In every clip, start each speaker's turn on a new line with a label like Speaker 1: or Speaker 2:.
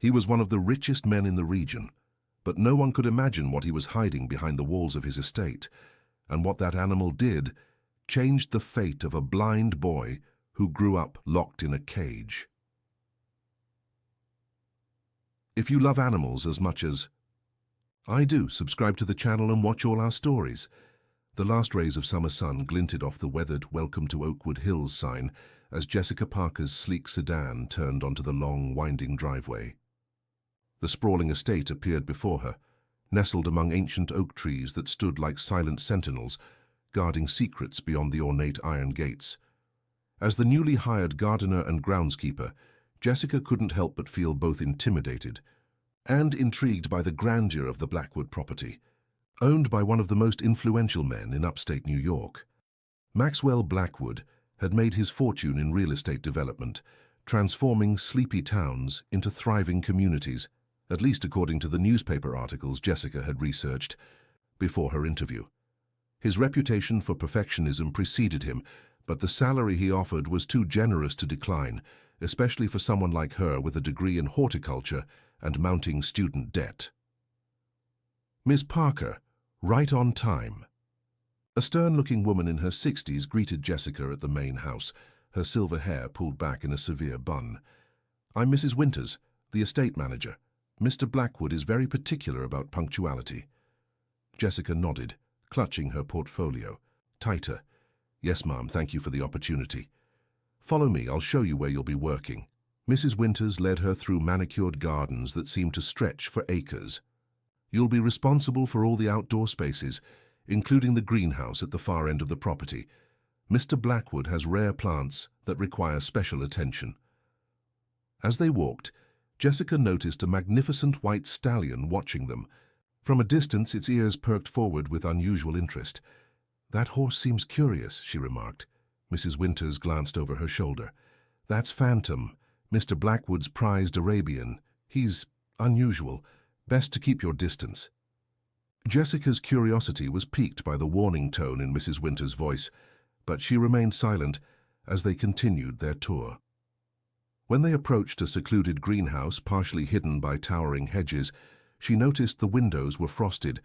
Speaker 1: He was one of the richest men in the region, but no one could imagine what he was hiding behind the walls of his estate, and what that animal did changed the fate of a blind boy who grew up locked in a cage. If you love animals as much as I do, subscribe to the channel and watch all our stories. The last rays of summer sun glinted off the weathered "Welcome to Oakwood Hills" sign as Jessica Parker's sleek sedan turned onto the long, winding driveway. The sprawling estate appeared before her, nestled among ancient oak trees that stood like silent sentinels, guarding secrets beyond the ornate iron gates. As the newly hired gardener and groundskeeper, Jessica couldn't help but feel both intimidated and intrigued by the grandeur of the Blackwood property, owned by one of the most influential men in upstate New York. Maxwell Blackwood had made his fortune in real estate development, transforming sleepy towns into thriving communities, at least according to the newspaper articles Jessica had researched before her interview. His reputation for perfectionism preceded him, but the salary he offered was too generous to decline, especially for someone like her with a degree in horticulture and mounting student debt. Miss Parker, right on time. A stern-looking woman in her 60s greeted Jessica at the main house, her silver hair pulled back in a severe bun. "I'm Mrs. Winters, the estate manager. Mr. Blackwood is very particular about punctuality." Jessica nodded, clutching her portfolio tighter. "Yes, ma'am, thank you for the opportunity. Follow me, I'll show you where you'll be working." Mrs. Winters led her through manicured gardens that seemed to stretch for acres. "You'll be responsible for all the outdoor spaces, including the greenhouse at the far end of the property. Mr. Blackwood has rare plants that require special attention." As they walked, Jessica noticed a magnificent white stallion watching them. From a distance, its ears perked forward with unusual interest. "That horse seems curious," she remarked. Mrs. Winters glanced over her shoulder. "That's Phantom, Mr. Blackwood's prized Arabian. He's unusual. Best to keep your distance." Jessica's curiosity was piqued by the warning tone in Mrs. Winters' voice, but she remained silent as they continued their tour. When they approached a secluded greenhouse partially hidden by towering hedges, she noticed the windows were frosted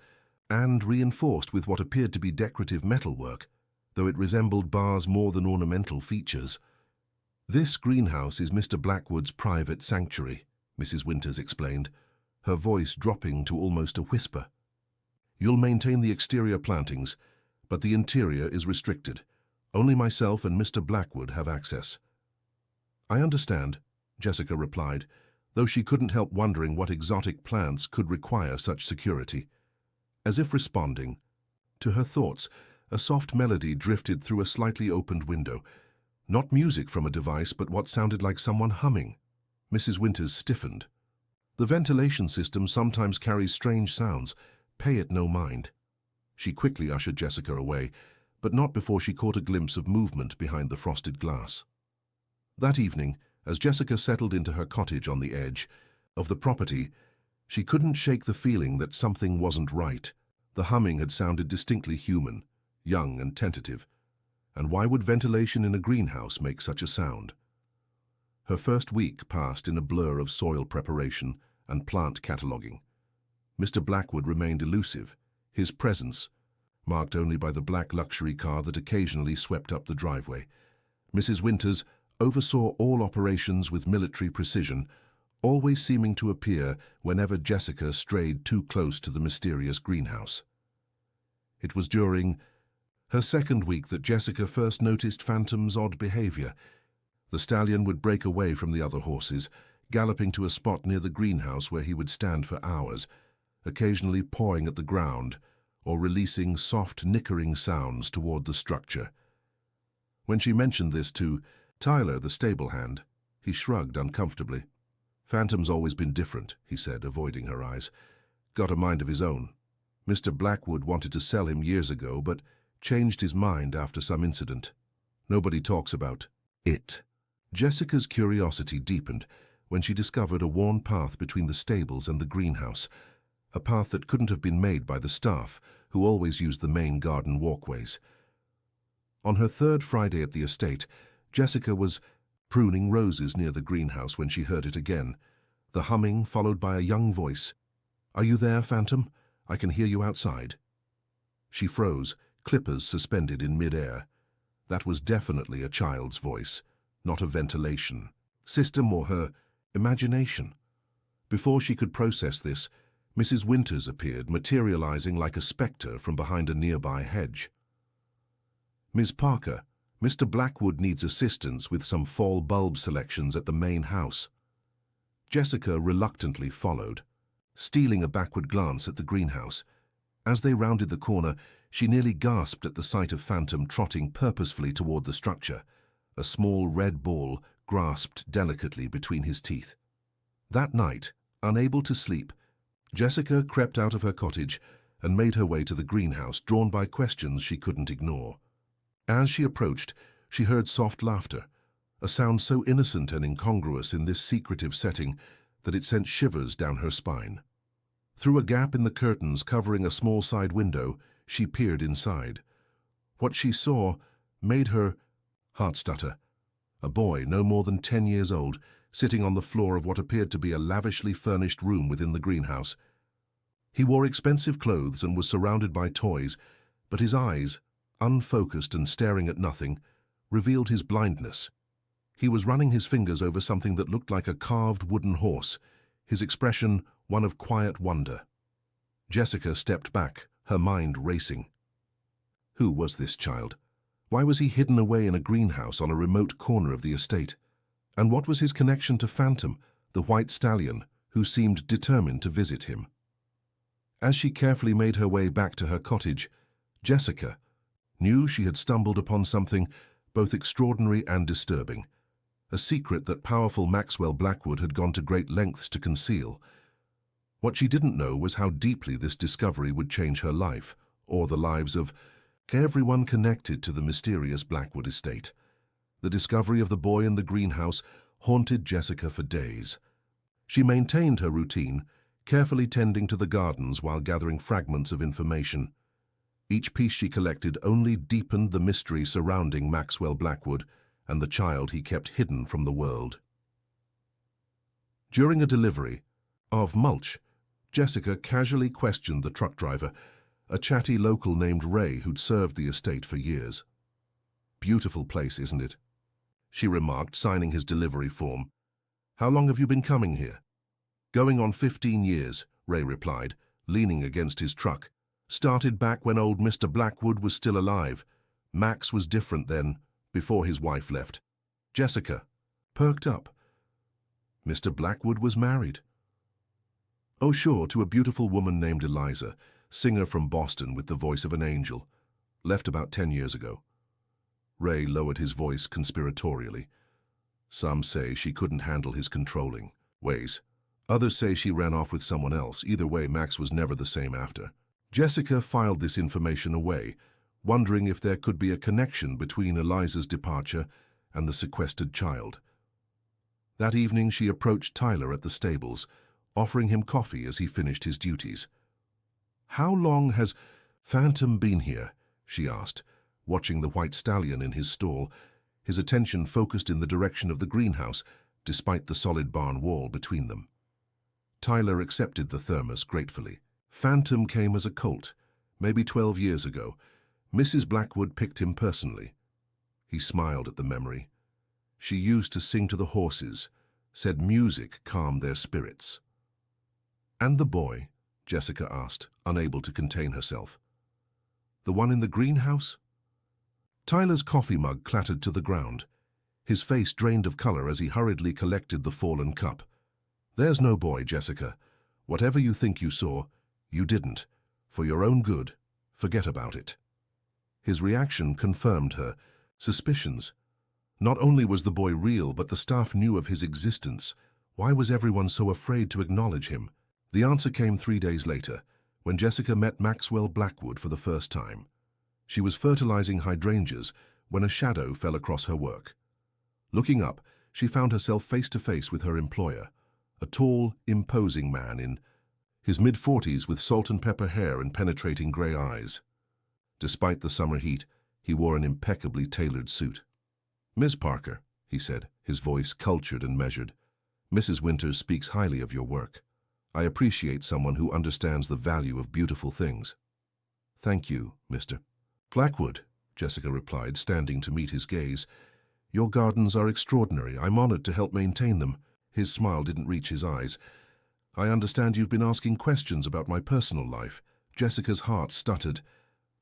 Speaker 1: and reinforced with what appeared to be decorative metalwork, though it resembled bars more than ornamental features. "This greenhouse is Mr. Blackwood's private sanctuary," Mrs. Winters explained, her voice dropping to almost a whisper. "You'll maintain the exterior plantings, but the interior is restricted. Only myself and Mr. Blackwood have access." "I understand," Jessica replied, though she couldn't help wondering what exotic plants could require such security. As if responding to her thoughts, a soft melody drifted through a slightly opened window. Not music from a device, but what sounded like someone humming. Mrs. Winters stiffened. "The ventilation system sometimes carries strange sounds. Pay it no mind." She quickly ushered Jessica away, but not before she caught a glimpse of movement behind the frosted glass. That evening, as Jessica settled into her cottage on the edge of the property, she couldn't shake the feeling that something wasn't right. The humming had sounded distinctly human, young and tentative. And why would ventilation in a greenhouse make such a sound? Her first week passed in a blur of soil preparation and plant cataloging. Mr. Blackwood remained elusive, his presence marked only by the black luxury car that occasionally swept up the driveway. Mrs. Winters oversaw all operations with military precision, always seeming to appear whenever Jessica strayed too close to the mysterious greenhouse. It was during her second week that Jessica first noticed Phantom's odd behavior. The stallion would break away from the other horses, galloping to a spot near the greenhouse where he would stand for hours, occasionally pawing at the ground or releasing soft, nickering sounds toward the structure. When she mentioned this to Tyler, the stable hand, he shrugged uncomfortably. "Phantom's always been different," he said, avoiding her eyes. "Got a mind of his own. Mr. Blackwood wanted to sell him years ago, but changed his mind after some incident. Nobody talks about it." Jessica's curiosity deepened when she discovered a worn path between the stables and the greenhouse, a path that couldn't have been made by the staff, who always used the main garden walkways. On her third Friday at the estate, Jessica was pruning roses near the greenhouse when she heard it again. the humming followed by a young voice. "Are you there, Phantom? I can hear you outside." She froze, clippers suspended in mid-air. That was definitely a child's voice, not a ventilation system or her imagination. Before she could process this, Mrs. Winters appeared, materializing like a spectre from behind a nearby hedge. "Ms. Parker, Mr. Blackwood needs assistance with some fall bulb selections at the main house." Jessica reluctantly followed, stealing a backward glance at the greenhouse. As they rounded the corner, she nearly gasped at the sight of Phantom trotting purposefully toward the structure, a small red ball grasped delicately between his teeth. That night, unable to sleep, Jessica crept out of her cottage and made her way to the greenhouse, drawn by questions she couldn't ignore. As she approached, she heard soft laughter, a sound so innocent and incongruous in this secretive setting that it sent shivers down her spine. Through a gap in the curtains covering a small side window, she peered inside. What she saw made her heart stutter. A boy, no more than 10 years old, sitting on the floor of what appeared to be a lavishly furnished room within the greenhouse. He wore expensive clothes and was surrounded by toys, but his eyes, unfocused and staring at nothing, revealed his blindness. He was running his fingers over something that looked like a carved wooden horse, his expression one of quiet wonder. Jessica stepped back, her mind racing. Who was this child? Why was he hidden away in a greenhouse on a remote corner of the estate? And what was his connection to Phantom, the white stallion, who seemed determined to visit him? As she carefully made her way back to her cottage, Jessica knew she had stumbled upon something both extraordinary and disturbing, a secret that powerful Maxwell Blackwood had gone to great lengths to conceal. What she didn't know was how deeply this discovery would change her life, or the lives of everyone connected to the mysterious Blackwood estate. The discovery of the boy in the greenhouse haunted Jessica for days. She maintained her routine, carefully tending to the gardens while gathering fragments of information. Each piece she collected only deepened the mystery surrounding Maxwell Blackwood and the child he kept hidden from the world. During a delivery of mulch, Jessica casually questioned the truck driver, a chatty local named Ray who'd served the estate for years. "Beautiful place, isn't it?" she remarked, signing his delivery form. "How long have you been coming here?" "Going on 15 years, Ray replied, leaning against his truck. "Started back when old Mr. Blackwood was still alive. Max was different then, before his wife left." Jessica perked up. Mr. Blackwood was married. "Oh, sure, to a beautiful woman named Eliza, singer from Boston with the voice of an angel. Left about 10 years ago." Ray lowered his voice conspiratorially. "Some say she couldn't handle his controlling ways. Others say she ran off with someone else. Either way, Max was never the same after." Jessica filed this information away, wondering if there could be a connection between Eliza's departure and the sequestered child. That evening she approached Tyler at the stables, offering him coffee as he finished his duties. "How long has Phantom been here?" she asked, watching the white stallion in his stall, his attention focused in the direction of the greenhouse, despite the solid barn wall between them. Tyler accepted the thermos gratefully. "Phantom came as a colt, maybe 12 years ago. Mrs. Blackwood picked him personally." He smiled at the memory. "She used to sing to the horses, said music calmed their spirits." "And the boy?" Jessica asked, unable to contain herself. "The one in the greenhouse?" Tyler's coffee mug clattered to the ground. His face drained of color as he hurriedly collected the fallen cup. "There's no boy, Jessica. Whatever you think you saw, you didn't. For your own good, forget about it." His reaction confirmed her suspicions. Not only was the boy real, but the staff knew of his existence. Why was everyone so afraid to acknowledge him? The answer came 3 days later, when Jessica met Maxwell Blackwood for the first time. She was fertilizing hydrangeas when a shadow fell across her work. Looking up, she found herself face to face with her employer, a tall, imposing man in his mid-40s with salt and pepper hair and penetrating gray eyes. Despite the summer heat, he wore an impeccably tailored suit. "Miss Parker," he said, his voice cultured and measured. Mrs. Winters speaks highly of your work. I appreciate someone who understands the value of beautiful things. Thank you, Mr. Blackwood, Jessica replied, standing to meet his gaze. Your gardens are extraordinary. I'm honored to help maintain them. His smile didn't reach his eyes. I understand you've been asking questions about my personal life. Jessica's heart stuttered.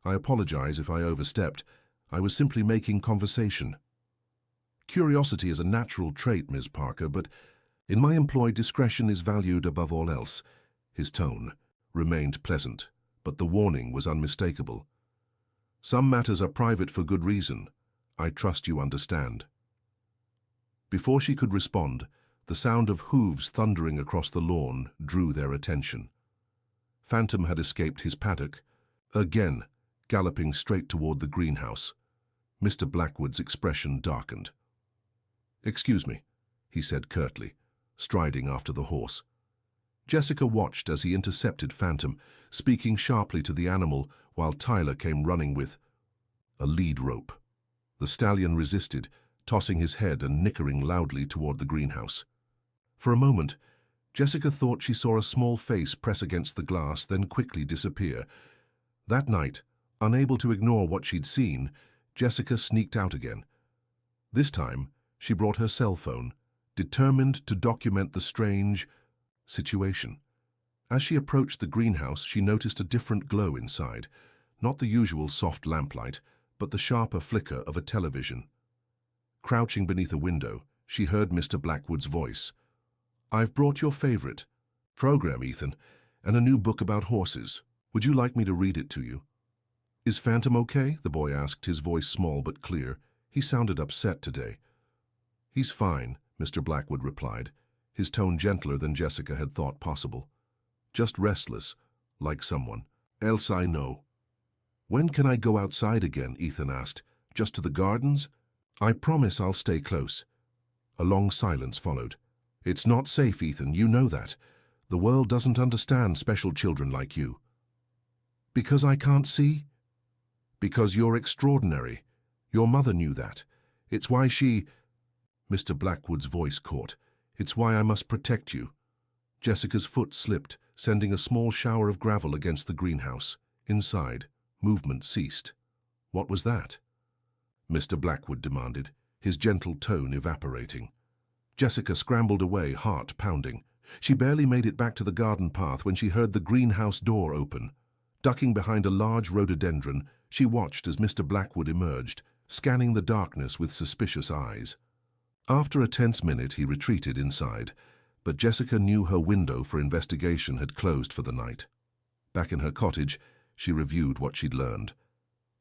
Speaker 1: I apologize if I overstepped. I was simply making conversation. Curiosity is a natural trait, Ms. Parker, but in my employ discretion is valued above all else. His tone remained pleasant, but the warning was unmistakable. Some matters are private for good reason. I trust you understand. Before she could respond, the sound of hooves thundering across the lawn drew their attention. Phantom had escaped his paddock, again galloping straight toward the greenhouse. Mr. Blackwood's expression darkened. "Excuse me," he said curtly, striding after the horse. Jessica watched as he intercepted Phantom, speaking sharply to the animal while Tyler came running with a lead rope. The stallion resisted, tossing his head and nickering loudly toward the greenhouse. For a moment, Jessica thought she saw a small face press against the glass, then quickly disappear. That night, unable to ignore what she'd seen, Jessica sneaked out again. This time, she brought her cell phone, determined to document the strange situation. As she approached the greenhouse, she noticed a different glow inside, not the usual soft lamplight, but the sharper flicker of a television. Crouching beneath a window, she heard Mr. Blackwood's voice. "I've brought your favorite program, Ethan, and a new book about horses. Would you like me to read it to you?" "Is Phantom okay?" the boy asked, his voice small but clear. He sounded upset today. "He's fine," Mr. Blackwood replied, his tone gentler than Jessica had thought possible. "Just restless, like someone else I know." "When can I go outside again?" Ethan asked. "Just to the gardens?" "I promise I'll stay close." A long silence followed. "It's not safe, Ethan, you know that. The world doesn't understand special children like you." "Because I can't see?" "Because you're extraordinary. Your mother knew that. It's why she—" Mr. Blackwood's voice caught. "It's why I must protect you." Jessica's foot slipped, sending a small shower of gravel against the greenhouse. Inside, movement ceased. "What was that?" Mr. Blackwood demanded, his gentle tone evaporating. Jessica scrambled away, heart pounding. She barely made it back to the garden path when she heard the greenhouse door open. Ducking behind a large rhododendron, she watched as Mr. Blackwood emerged, scanning the darkness with suspicious eyes. After a tense minute, he retreated inside, but Jessica knew her window for investigation had closed for the night. Back in her cottage, she reviewed what she'd learned.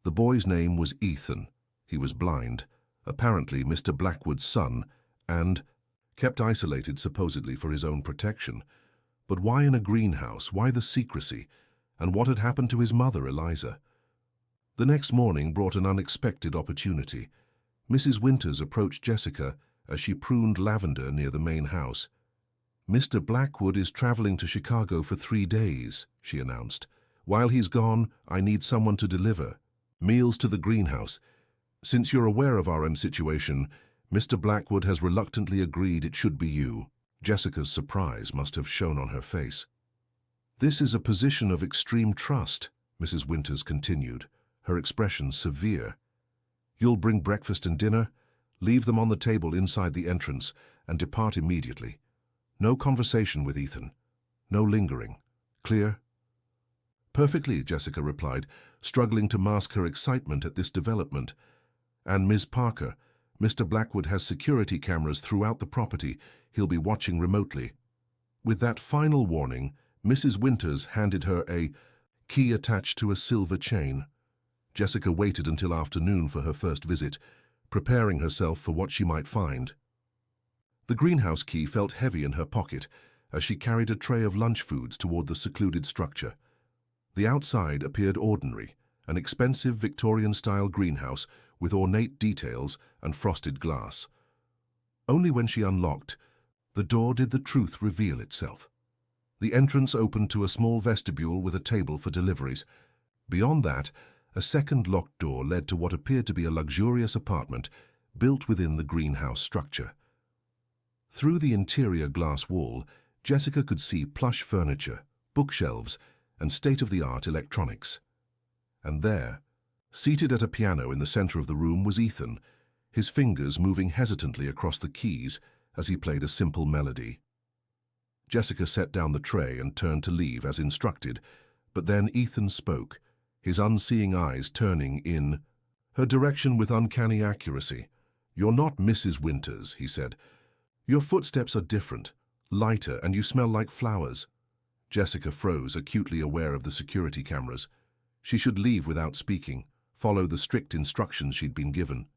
Speaker 1: The boy's name was Ethan. He was blind, apparently Mr. Blackwood's son, and kept isolated supposedly for his own protection. But why in a greenhouse? Why the secrecy? And what had happened to his mother, Eliza? The next morning brought an unexpected opportunity. Mrs. Winters approached Jessica as she pruned lavender near the main house. "Mr. Blackwood is traveling to Chicago for 3 days," she announced. "While he's gone, I need someone to deliver meals to the greenhouse. Since you're aware of our situation, Mr. Blackwood has reluctantly agreed it should be you." Jessica's surprise must have shown on her face. "This is a position of extreme trust," Mrs. Winters continued, her expression severe. "You'll bring breakfast and dinner, leave them on the table inside the entrance, and depart immediately. No conversation with Ethan. No lingering. Clear?" "Perfectly," Jessica replied, struggling to mask her excitement at this development. "And Ms. Parker, Mr. Blackwood has security cameras throughout the property. He'll be watching remotely." With that final warning, Mrs. Winters handed her a key attached to a silver chain. Jessica waited until afternoon for her first visit, preparing herself for what she might find. The greenhouse key felt heavy in her pocket as she carried a tray of lunch foods toward the secluded structure. The outside appeared ordinary, an expensive Victorian-style greenhouse with ornate details and frosted glass. Only when she unlocked the door did the truth reveal itself. The entrance opened to a small vestibule with a table for deliveries. Beyond that, a second locked door led to what appeared to be a luxurious apartment built within the greenhouse structure. Through the interior glass wall, Jessica could see plush furniture, bookshelves, and state-of-the-art electronics. And there, seated at a piano in the center of the room, was Ethan, his fingers moving hesitantly across the keys as he played a simple melody. Jessica set down the tray and turned to leave as instructed, but then Ethan spoke, his unseeing eyes turning in her direction with uncanny accuracy. "You're not Mrs. Winters," he said. "Your footsteps are different, lighter, and you smell like flowers." Jessica froze, acutely aware of the security cameras. She should leave without speaking, follow the strict instructions she'd been given.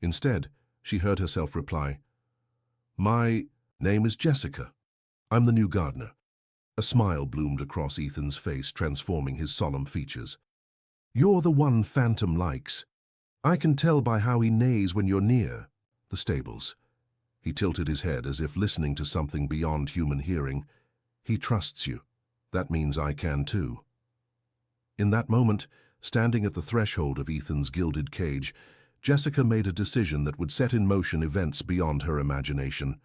Speaker 1: Instead, she heard herself reply, "My name is Jessica. I'm the new gardener." A smile bloomed across Ethan's face, transforming his solemn features. "You're the one Phantom likes. I can tell by how he neighs when you're near." The stables. He tilted his head as if listening to something beyond human hearing. "He trusts you. That means I can too." In that moment, standing at the threshold of Ethan's gilded cage, Jessica made a decision that would set in motion events beyond her imagination.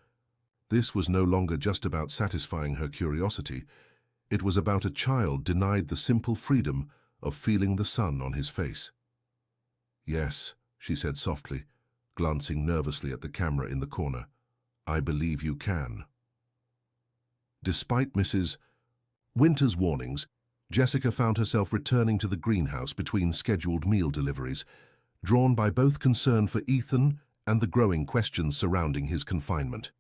Speaker 1: This was no longer just about satisfying her curiosity. It was about a child denied the simple freedom of feeling the sun on his face. "Yes," she said softly, glancing nervously at the camera in the corner. "I believe you can." Despite Mrs. Winters' warnings, Jessica found herself returning to the greenhouse between scheduled meal deliveries, drawn by both concern for Ethan and the growing questions surrounding his confinement.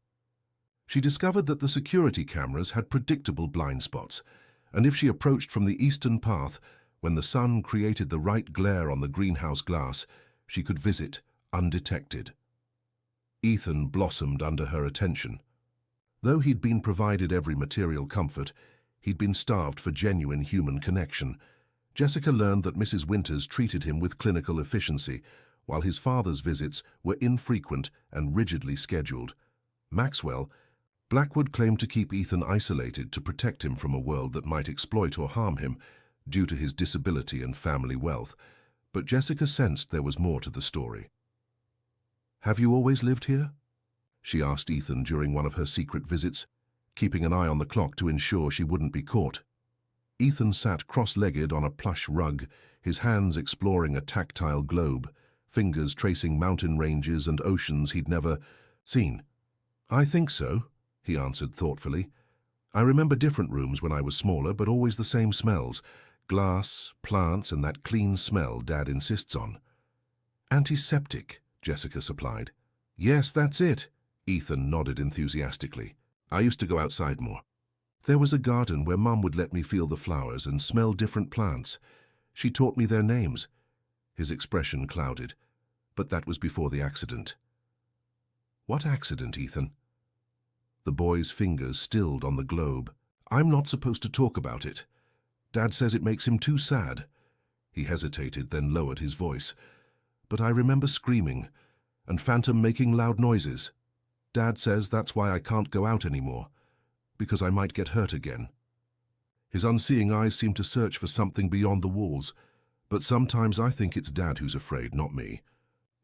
Speaker 1: She discovered that the security cameras had predictable blind spots, and if she approached from the eastern path, when the sun created the right glare on the greenhouse glass, she could visit undetected. Ethan blossomed under her attention. Though he'd been provided every material comfort, he'd been starved for genuine human connection. Jessica learned that Mrs. Winters treated him with clinical efficiency, while his father's visits were infrequent and rigidly scheduled. Maxwell, Blackwood claimed to keep Ethan isolated to protect him from a world that might exploit or harm him due to his disability and family wealth, but Jessica sensed there was more to the story. "Have you always lived here?" she asked Ethan during one of her secret visits, keeping an eye on the clock to ensure she wouldn't be caught. Ethan sat cross-legged on a plush rug, his hands exploring a tactile globe, fingers tracing mountain ranges and oceans he'd never seen. "I think so," he answered thoughtfully. "I remember different rooms when I was smaller, but always the same smells. Glass, plants, and that clean smell Dad insists on." "Antiseptic," Jessica supplied. "Yes, that's it," Ethan nodded enthusiastically. "I used to go outside more. There was a garden where Mum would let me feel the flowers and smell different plants. She taught me their names." His expression clouded. "But that was before the accident." "What accident, Ethan?" The boy's fingers stilled on the globe. "I'm not supposed to talk about it. Dad says it makes him too sad." He hesitated, then lowered his voice. "But I remember screaming, and Phantom making loud noises. Dad says that's why I can't go out anymore, because I might get hurt again." His unseeing eyes seemed to search for something beyond the walls. "But sometimes I think it's Dad who's afraid, not me."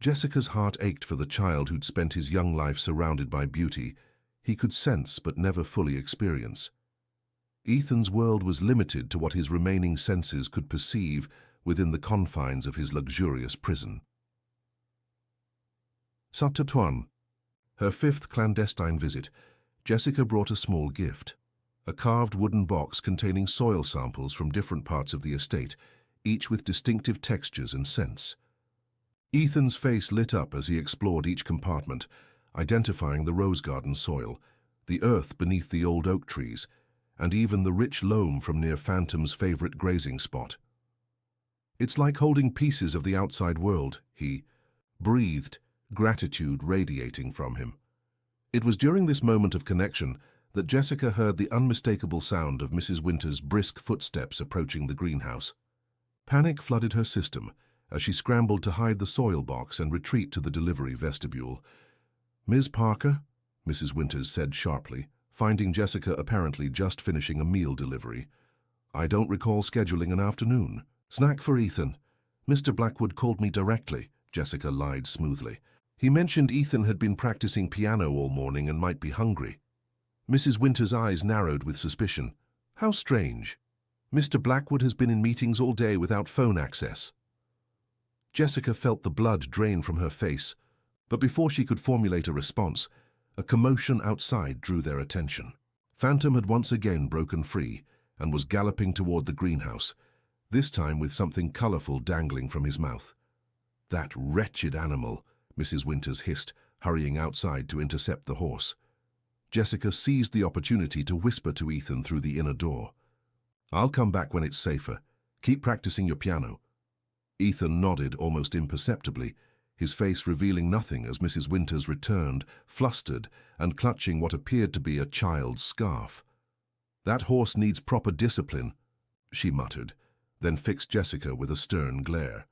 Speaker 1: Jessica's heart ached for the child who'd spent his young life surrounded by beauty he could sense but never fully experience. Ethan's world was limited to what his remaining senses could perceive within the confines of his luxurious prison. Saskatchewan. Her fifth clandestine visit, Jessica brought a small gift, a carved wooden box containing soil samples from different parts of the estate, each with distinctive textures and scents. Ethan's face lit up as he explored each compartment, identifying the rose garden soil, the earth beneath the old oak trees, and even the rich loam from near Phantom's favorite grazing spot. "It's like holding pieces of the outside world," he breathed, gratitude radiating from him. It was during this moment of connection that Jessica heard the unmistakable sound of Mrs. Winters' brisk footsteps approaching the greenhouse. Panic flooded her system as she scrambled to hide the soil box and retreat to the delivery vestibule. "Ms. Parker?" Mrs. Winters said sharply, finding Jessica apparently just finishing a meal delivery. "I don't recall scheduling an afternoon. Snack for Ethan. Mr. Blackwood called me directly," Jessica lied smoothly. He mentioned Ethan had been practicing piano all morning and might be hungry. Mrs. Winter's eyes narrowed with suspicion. How strange. Mr. Blackwood has been in meetings all day without phone access. Jessica felt the blood drain from her face, but before she could formulate a response, a commotion outside drew their attention. Phantom had once again broken free and was galloping toward the greenhouse, this time with something colorful dangling from his mouth. That wretched animal, Mrs. Winters hissed, hurrying outside to intercept the horse. Jessica seized the opportunity to whisper to Ethan through the inner door. I'll come back when it's safer. Keep practicing your piano. Ethan nodded almost imperceptibly, his face revealing nothing as Mrs. Winters returned, flustered and clutching what appeared to be a child's scarf. That horse needs proper discipline, she muttered, then fixed Jessica with a stern glare.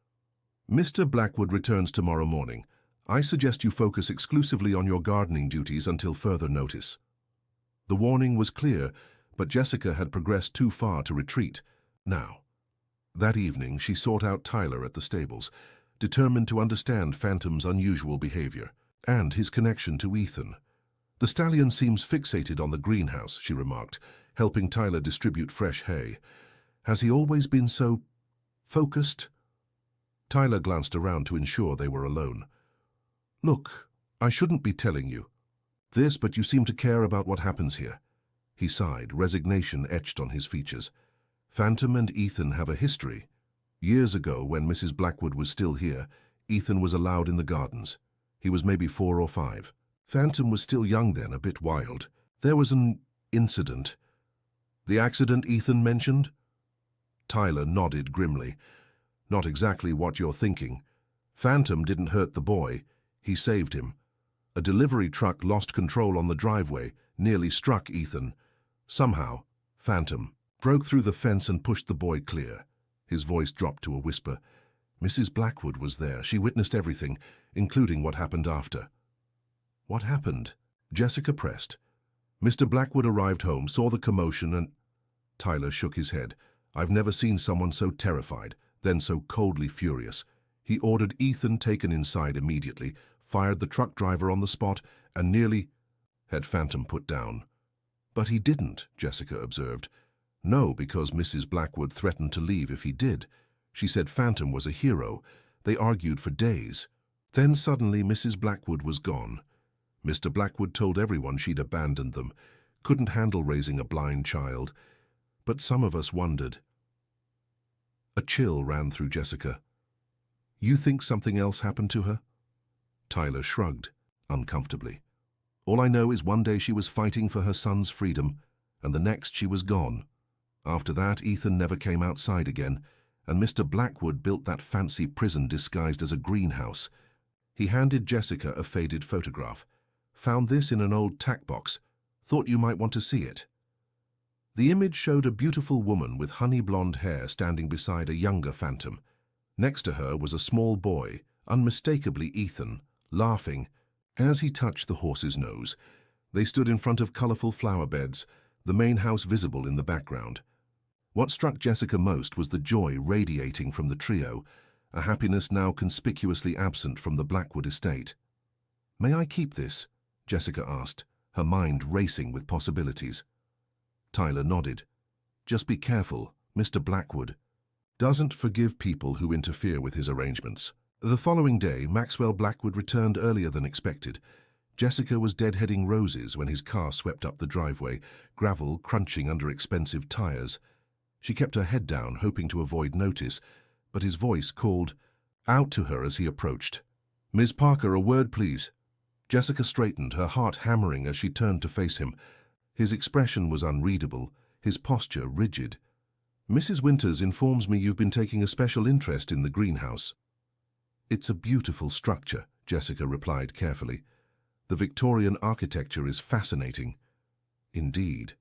Speaker 1: Mr. Blackwood returns tomorrow morning. I suggest you focus exclusively on your gardening duties until further notice. The warning was clear, but Jessica had progressed too far to retreat. Now, that evening she sought out Tyler at the stables, determined to understand Phantom's unusual behavior and his connection to Ethan. The stallion seems fixated on the greenhouse, she remarked, helping Tyler distribute fresh hay. Has he always been so focused? Tyler glanced around to ensure they were alone. Look, I shouldn't be telling you this, but you seem to care about what happens here. He sighed, resignation etched on his features. Phantom and Ethan have a history. Years ago, when Mrs. Blackwood was still here, Ethan was allowed in the gardens. He was maybe 4 or 5. Phantom was still young then, a bit wild. There was an incident. The accident Ethan mentioned? Tyler nodded grimly. Not exactly what you're thinking. Phantom didn't hurt the boy. He saved him. A delivery truck lost control on the driveway, nearly struck Ethan. Somehow, Phantom broke through the fence and pushed the boy clear. His voice dropped to a whisper. Mrs. Blackwood was there. She witnessed everything, including what happened after. What happened? Jessica pressed. Mr. Blackwood arrived home, saw the commotion and... Tyler shook his head. I've never seen someone so terrified, then so coldly furious. He ordered Ethan taken inside immediately, fired the truck driver on the spot, and nearly had Phantom put down. But he didn't, Jessica observed. No, because Mrs. Blackwood threatened to leave if he did. She said Phantom was a hero. They argued for days. Then suddenly Mrs. Blackwood was gone. Mr. Blackwood told everyone she'd abandoned them, couldn't handle raising a blind child. But some of us wondered. A chill ran through Jessica. You think something else happened to her? Tyler shrugged, uncomfortably. All I know is one day she was fighting for her son's freedom, and the next she was gone. After that, Ethan never came outside again, and Mr. Blackwood built that fancy prison disguised as a greenhouse. He handed Jessica a faded photograph. Found this in an old tack box. Thought you might want to see it. The image showed a beautiful woman with honey-blonde hair standing beside a younger Phantom. Next to her was a small boy, unmistakably Ethan, laughing. As he touched the horse's nose, they stood in front of colorful flower beds, the main house visible in the background. What struck Jessica most was the joy radiating from the trio, a happiness now conspicuously absent from the Blackwood estate. May I keep this? Jessica asked, her mind racing with possibilities. Tyler nodded. Just be careful, Mr. Blackwood doesn't forgive people who interfere with his arrangements. The following day, Maxwell Blackwood returned earlier than expected. Jessica was deadheading roses when his car swept up the driveway, gravel crunching under expensive tires. She kept her head down, hoping to avoid notice, but his voice called out to her as he approached. Ms. Parker, a word, please. Jessica straightened, her heart hammering as she turned to face him. His expression was unreadable, his posture rigid. Mrs. Winters informs me you've been taking a special interest in the greenhouse. It's a beautiful structure, Jessica replied carefully. The Victorian architecture is fascinating. Indeed.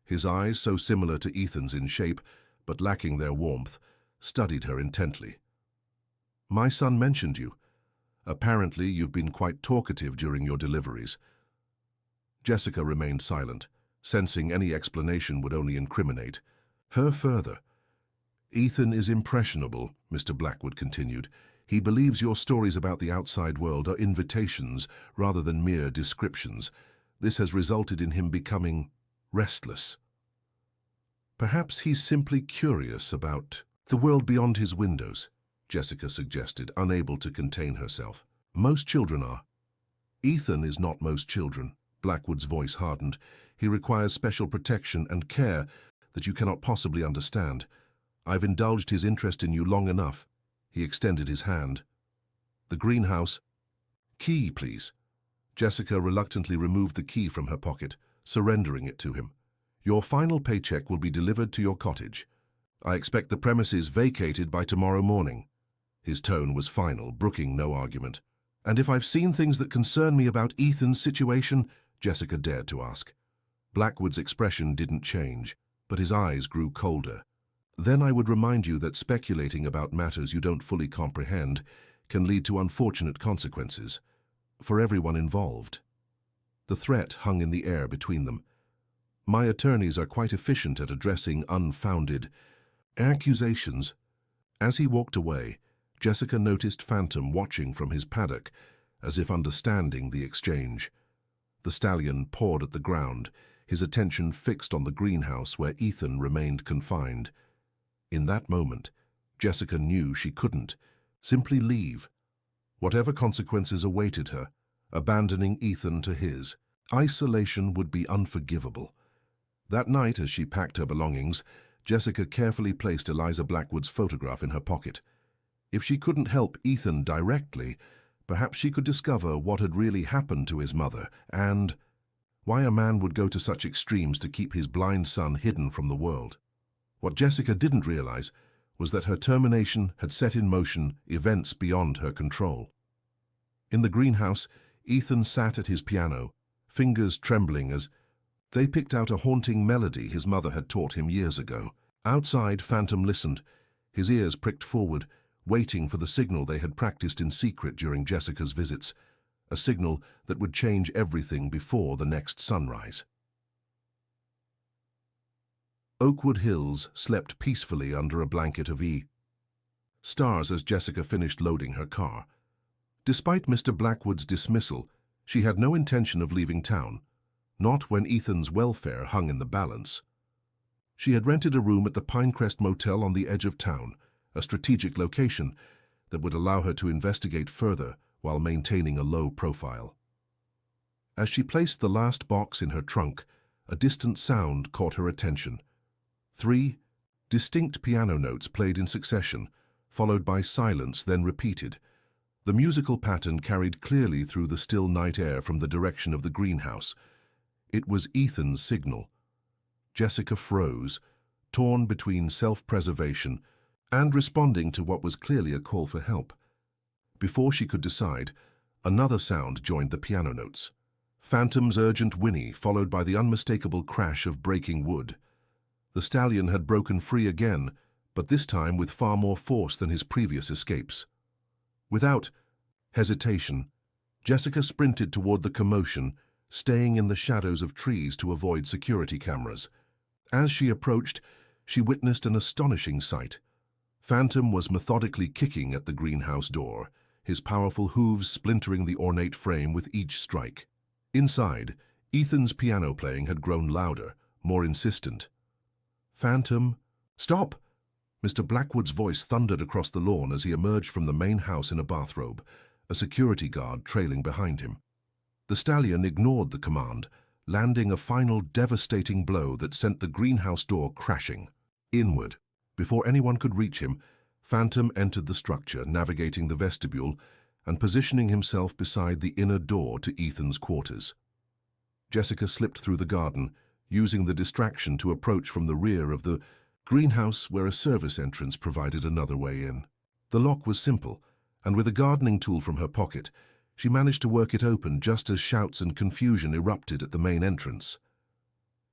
Speaker 1: His eyes, so similar to Ethan's in shape, but lacking their warmth, studied her intently. My son mentioned you. Apparently you've been quite talkative during your deliveries. Jessica remained silent, sensing any explanation would only incriminate her further. Ethan is impressionable, Mr. Blackwood continued. He believes your stories about the outside world are invitations rather than mere descriptions. This has resulted in him becoming restless. Perhaps he's simply curious about the world beyond his windows, Jessica suggested, unable to contain herself. Most children are. Ethan is not most children. Blackwood's voice hardened. He requires special protection and care that you cannot possibly understand. I've indulged his interest in you long enough. He extended his hand. The greenhouse. Key, please. Jessica reluctantly removed the key from her pocket, surrendering it to him. Your final paycheck will be delivered to your cottage. I expect the premises vacated by tomorrow morning. His tone was final, brooking no argument. And if I've seen things that concern me about Ethan's situation, Jessica dared to ask. Blackwood's expression didn't change, but his eyes grew colder. Then I would remind you that speculating about matters you don't fully comprehend can lead to unfortunate consequences for everyone involved. The threat hung in the air between them. My attorneys are quite efficient at addressing unfounded accusations. As he walked away, Jessica noticed Phantom watching from his paddock, as if understanding the exchange. The stallion pawed at the ground, his attention fixed on the greenhouse where Ethan remained confined. In that moment, Jessica knew she couldn't simply leave. Whatever consequences awaited her, abandoning Ethan to his, isolation would be unforgivable. That night, as she packed her belongings, Jessica carefully placed Eliza Blackwood's photograph in her pocket. If she couldn't help Ethan directly, perhaps she could discover what had really happened to his mother and why a man would go to such extremes to keep his blind son hidden from the world. What Jessica didn't realize was that her termination had set in motion events beyond her control. In the greenhouse, Ethan sat at his piano, fingers trembling as they picked out a haunting melody his mother had taught him years ago. Outside, Phantom listened, his ears pricked forward, waiting for the signal they had practiced in secret during Jessica's visits, a signal that would change everything before the next sunrise. Oakwood Hills slept peacefully under a blanket of stars as Jessica finished loading her car. Despite Mr. Blackwood's dismissal, she had no intention of leaving town, not when Ethan's welfare hung in the balance. She had rented a room at the Pinecrest Motel on the edge of town, a strategic location that would allow her to investigate further while maintaining a low profile. As she placed the last box in her trunk, a distant sound caught her attention. 3 distinct piano notes played in succession, followed by silence, then repeated. The musical pattern carried clearly through the still night air from the direction of the greenhouse. It was Ethan's signal. Jessica froze, torn between self-preservation and responding to what was clearly a call for help. Before she could decide, another sound joined the piano notes. Phantom's urgent whinny, followed by the unmistakable crash of breaking wood. The stallion had broken free again, but this time with far more force than his previous escapes. Without hesitation, Jessica sprinted toward the commotion, staying in the shadows of trees to avoid security cameras. As she approached, she witnessed an astonishing sight. Phantom was methodically kicking at the greenhouse door, his powerful hooves splintering the ornate frame with each strike. Inside, Ethan's piano playing had grown louder, more insistent. "Phantom, stop!" Mr. Blackwood's voice thundered across the lawn as he emerged from the main house in a bathrobe, a security guard trailing behind him. The stallion ignored the command, landing a final devastating blow that sent the greenhouse door crashing. Inward, before anyone could reach him, Phantom entered the structure, navigating the vestibule and positioning himself beside the inner door to Ethan's quarters. Jessica slipped through the garden, using the distraction to approach from the rear of the greenhouse where a service entrance provided another way in. The lock was simple, and with a gardening tool from her pocket, she managed to work it open just as shouts and confusion erupted at the main entrance.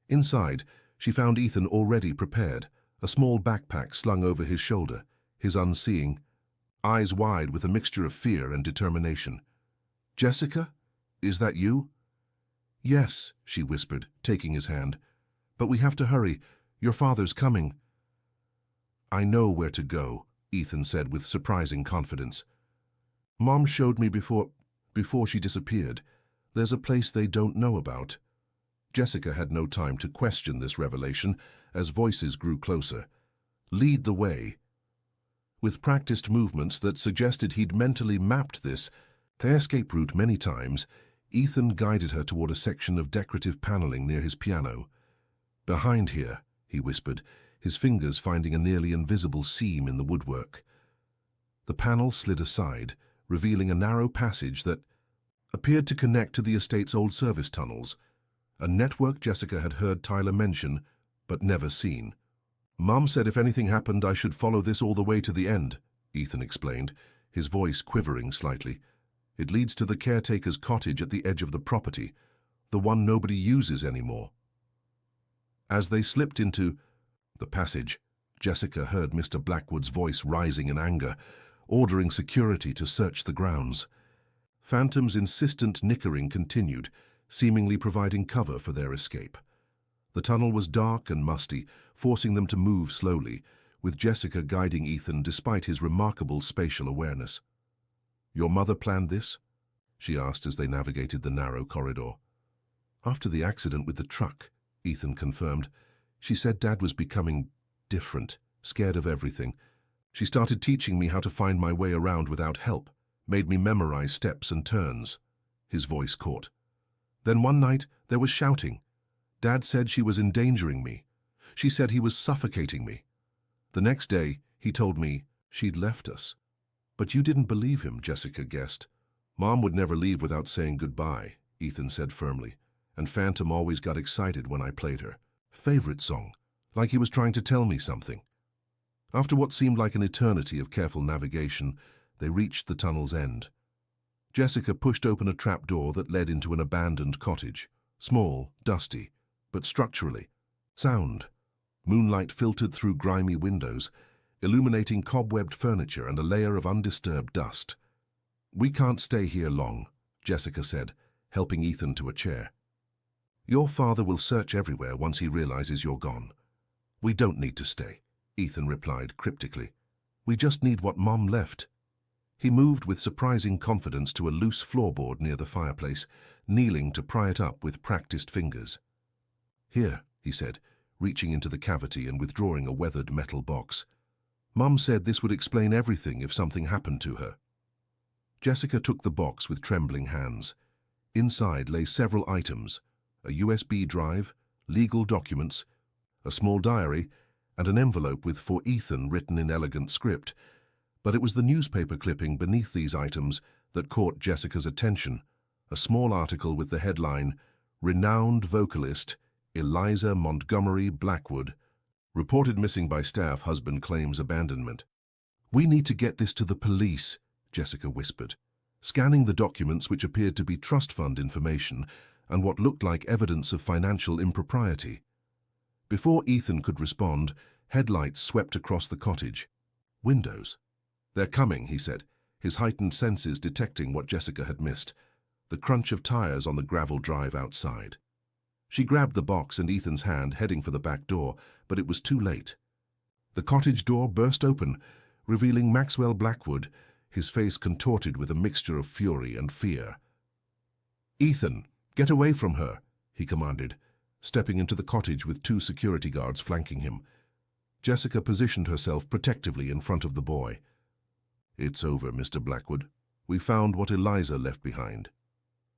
Speaker 1: Inside, she found Ethan already prepared, a small backpack slung over his shoulder, his unseeing eyes wide with a mixture of fear and determination. "Jessica, is that you?" "Yes," she whispered, taking his hand. "But we have to hurry. Your father's coming." "I know where to go," Ethan said with surprising confidence. Mom showed me before she disappeared. There's a place they don't know about. Jessica had no time to question this revelation as voices grew closer. Lead the way. With practiced movements that suggested he'd mentally mapped this, their escape route many times, Ethan guided her toward a section of decorative paneling near his piano. Behind here, he whispered, his fingers finding a nearly invisible seam in the woodwork. The panel slid aside, revealing a narrow passage that appeared to connect to the estate's old service tunnels, a network Jessica had heard Tyler mention, but never seen. Mom said if anything happened, I should follow this all the way to the end, Ethan explained, his voice quivering slightly. It leads to the caretaker's cottage at the edge of the property, the one nobody uses anymore. As they slipped into the passage, Jessica heard Mr. Blackwood's voice rising in anger, ordering security to search the grounds. Phantom's insistent nickering continued, seemingly providing cover for their escape. The tunnel was dark and musty, forcing them to move slowly, with Jessica guiding Ethan despite his remarkable spatial awareness. "Your mother planned this?" she asked as they navigated the narrow corridor. "After the accident with the truck," Ethan confirmed, "she said Dad was becoming different, scared of everything. She started teaching me how to find my way around without help, made me memorize steps and turns." His voice caught. "Then one night there was shouting. Dad said she was endangering me. She said he was suffocating me. The next day, he told me she'd left us." "But you didn't believe him," Jessica guessed. "Mom would never leave without saying goodbye," Ethan said firmly, "and Phantom always got excited when I played her favorite song, like he was trying to tell me something." After what seemed like an eternity of careful navigation, they reached the tunnel's end. Jessica pushed open a trapdoor that led into an abandoned cottage, small, dusty, but structurally sound. Moonlight filtered through grimy windows, illuminating cobwebbed furniture and a layer of undisturbed dust. "We can't stay here long," Jessica said, helping Ethan to a chair. "Your father will search everywhere once he realizes you're gone." "We don't need to stay," Ethan replied cryptically. "We just need what Mom left." He moved with surprising confidence to a loose floorboard near the fireplace, kneeling to pry it up with practiced fingers. "Here," he said, reaching into the cavity and withdrawing a weathered metal box. "Mom said this would explain everything if something happened to her." Jessica took the box with trembling hands. Inside lay several items: a USB drive, legal documents, a small diary, and an envelope with "For Ethan" written in elegant script. But it was the newspaper clipping beneath these items that caught Jessica's attention, a small article with the headline, "Renowned vocalist Eliza Montgomery Blackwood, reported missing by staff, husband claims abandonment." "We need to get this to the police," Jessica whispered, scanning the documents which appeared to be trust fund information and what looked like evidence of financial impropriety. Before Ethan could respond, headlights swept across the cottage. "Windows." "They're coming," he said, his heightened senses detecting what Jessica had missed, the crunch of tires on the gravel drive outside. She grabbed the box in Ethan's hand, heading for the back door, but it was too late. The cottage door burst open, revealing Maxwell Blackwood, his face contorted with a mixture of fury and fear. "Ethan, get away from her," he commanded, stepping into the cottage with 2 security guards flanking him. Jessica positioned herself protectively in front of the boy. "It's over, Mr. Blackwood. We found what Eliza left behind."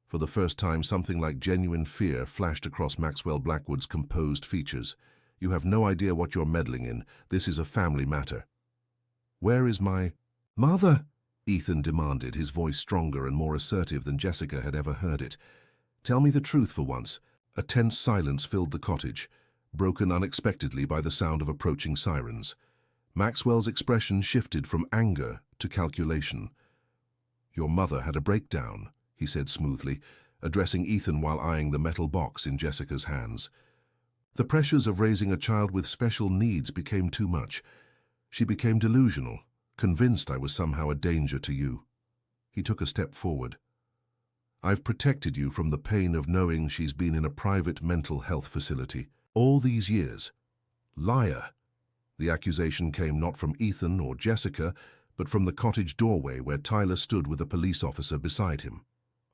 Speaker 1: For the first time, something like genuine fear flashed across Maxwell Blackwood's composed features. "You have no idea what you're meddling in. This is a family matter." "Where is my mother?" Ethan demanded, his voice stronger and more assertive than Jessica had ever heard it. "Tell me the truth for once." A tense silence filled the cottage, broken unexpectedly by the sound of approaching sirens. Maxwell's expression shifted from anger to calculation. "Your mother had a breakdown," he said smoothly, addressing Ethan while eyeing the metal box in Jessica's hands. "The pressures of raising a child with special needs became too much. She became delusional, convinced I was somehow a danger to you." He took a step forward. "I've protected you from the pain of knowing she's been in a private mental health facility all these years." "Liar!" The accusation came not from Ethan or Jessica, but from the cottage doorway where Tyler stood with a police officer beside him.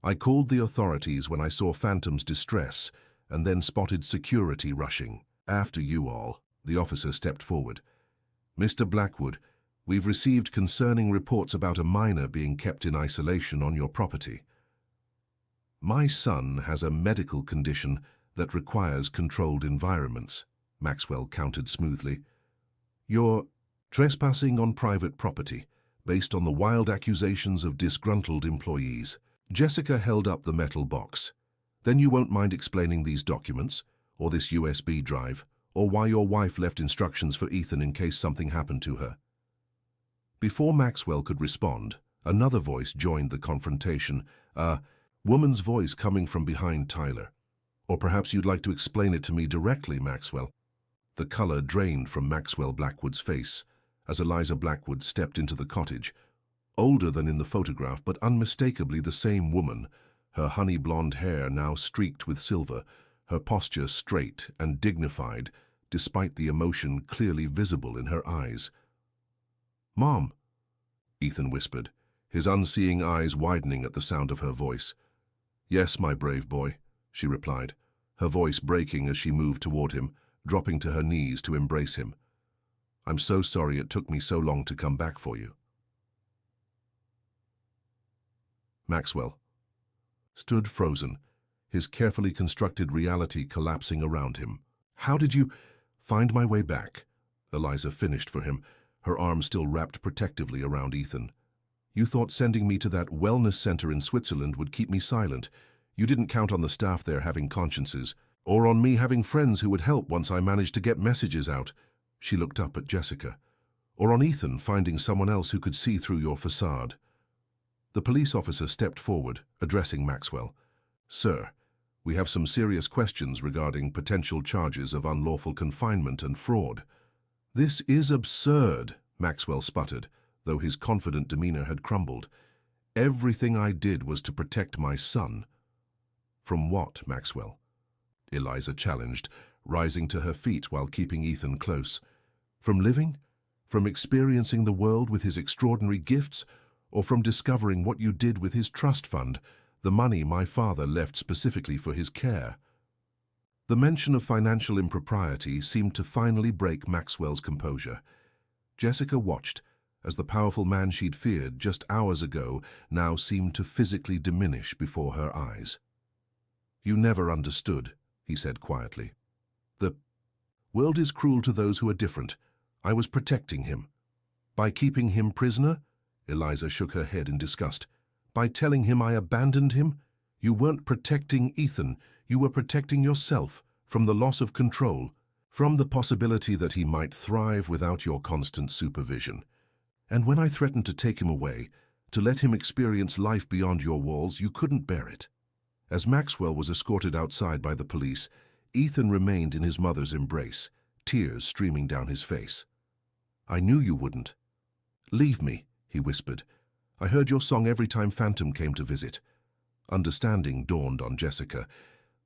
Speaker 1: I called the authorities when I saw Phantom's distress and then spotted security rushing. After you all, the officer stepped forward. Mr. Blackwood, we've received concerning reports about a minor being kept in isolation on your property. My son has a medical condition that requires controlled environments, Maxwell countered smoothly. You're trespassing on private property, based on the wild accusations of disgruntled employees. Jessica held up the metal box. Then you won't mind explaining these documents, or this USB drive, or why your wife left instructions for Ethan in case something happened to her. Before Maxwell could respond, another voice joined the confrontation, a woman's voice coming from behind Tyler. Or perhaps you'd like to explain it to me directly, Maxwell. The color drained from Maxwell Blackwood's face as Eliza Blackwood stepped into the cottage, older than in the photograph but unmistakably the same woman, her honey blonde hair now streaked with silver, her posture straight and dignified despite the emotion clearly visible in her eyes. "Mom," Ethan whispered, his unseeing eyes widening at the sound of her voice. "Yes, my brave boy," she replied, her voice breaking as she moved toward him, dropping to her knees to embrace him. "I'm so sorry it took me so long to come back for you." Maxwell stood frozen, his carefully constructed reality collapsing around him. "How did you find my way back?" Eliza finished for him, her arm still wrapped protectively around Ethan. "You thought sending me to that wellness center in Switzerland would keep me silent. You didn't count on the staff there having consciences, or on me having friends who would help once I managed to get messages out." She looked up at Jessica. "Or on Ethan finding someone else who could see through your facade." The police officer stepped forward, addressing Maxwell. "Sir, we have some serious questions regarding potential charges of unlawful confinement and fraud." "This is absurd," Maxwell sputtered, though his confident demeanor had crumbled. "Everything I did was to protect my son." "From what, Maxwell?" Eliza challenged, rising to her feet while keeping Ethan close. "From living? From experiencing the world with his extraordinary gifts? Or from discovering what you did with his trust fund, the money my father left specifically for his care?" The mention of financial impropriety seemed to finally break Maxwell's composure. Jessica watched as the powerful man she'd feared just hours ago now seemed to physically diminish before her eyes. "You never understood," he said quietly. "The world is cruel to those who are different. I was protecting him. By keeping him prisoner?" Eliza shook her head in disgust. "By telling him I abandoned him? You weren't protecting Ethan. You were protecting yourself from the loss of control, from the possibility that he might thrive without your constant supervision. And when I threatened to take him away, to let him experience life beyond your walls, you couldn't bear it." As Maxwell was escorted outside by the police, Ethan remained in his mother's embrace, tears streaming down his face. "I knew you wouldn't." "Leave me," he whispered. "I heard your song every time Phantom came to visit." Understanding dawned on Jessica.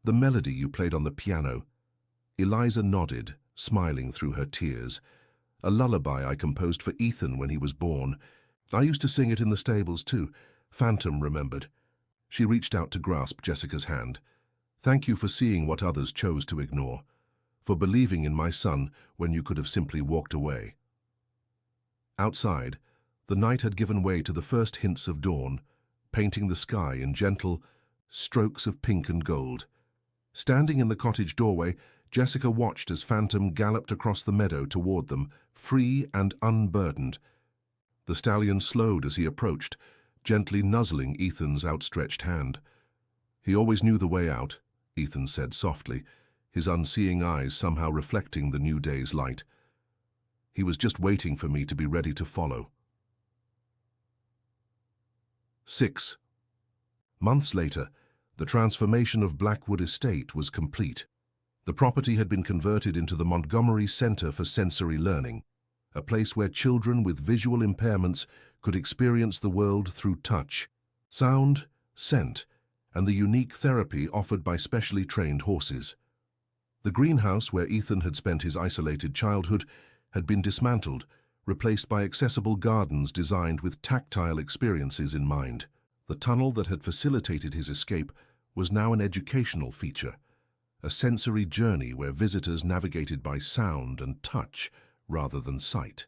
Speaker 1: "The melody you played on the piano." Eliza nodded, smiling through her tears. "A lullaby I composed for Ethan when he was born. I used to sing it in the stables too." Phantom remembered. She reached out to grasp Jessica's hand. "Thank you for seeing what others chose to ignore, for believing in my son when you could have simply walked away." Outside, the night had given way to the first hints of dawn, painting the sky in gentle strokes of pink and gold. Standing in the cottage doorway, Jessica watched as Phantom galloped across the meadow toward them, free and unburdened. The stallion slowed as he approached, gently nuzzling Ethan's outstretched hand. "He always knew the way out," Ethan said softly, his unseeing eyes somehow reflecting the new day's light. "He was just waiting for me to be ready to follow." 6. Months later, the transformation of Blackwood Estate was complete. The property had been converted into the Montgomery Center for Sensory Learning, a place where children with visual impairments could experience the world through touch, sound, scent, and the unique therapy offered by specially trained horses. The greenhouse where Ethan had spent his isolated childhood had been dismantled, replaced by accessible gardens designed with tactile experiences in mind. The tunnel that had facilitated his escape was now an educational feature, a sensory journey where visitors navigated by sound and touch rather than sight.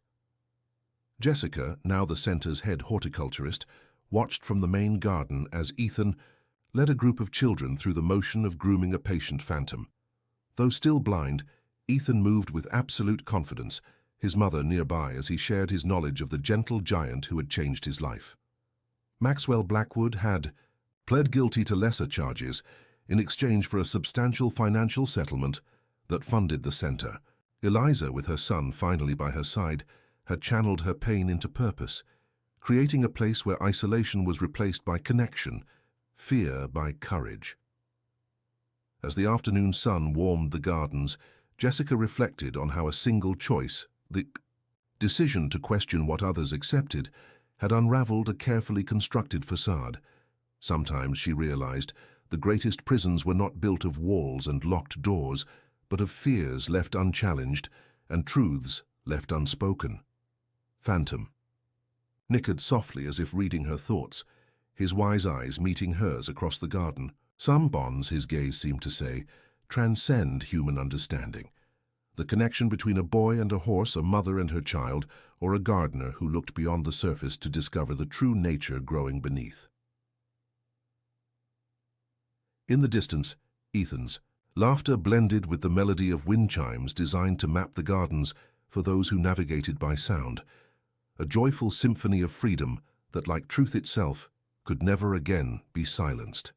Speaker 1: Jessica, now the center's head horticulturist, watched from the main garden as Ethan led a group of children through the motion of grooming a patient phantom. Though still blind, Ethan moved with absolute confidence, his mother nearby as he shared his knowledge of the gentle giant who had changed his life. Maxwell Blackwood had pled guilty to lesser charges in exchange for a substantial financial settlement that funded the center. Eliza, with her son finally by her side, had channeled her pain into purpose, creating a place where isolation was replaced by connection, fear by courage. As the afternoon sun warmed the gardens, Jessica reflected on how a single choice, the decision to question what others accepted, had unraveled a carefully constructed facade. Sometimes, she realized, the greatest prisons were not built of walls and locked doors, but of fears left unchallenged and truths left unspoken. Phantom nickered softly as if reading her thoughts, his wise eyes meeting hers across the garden. Some bonds, his gaze seemed to say, transcend human understanding. The connection between a boy and a horse, a mother and her child, or a gardener who looked beyond the surface to discover the true nature growing beneath. In the distance, Ethan's laughter blended with the melody of wind chimes designed to map the gardens for those who navigated by sound, a joyful symphony of freedom that, like truth itself, could never again be silenced.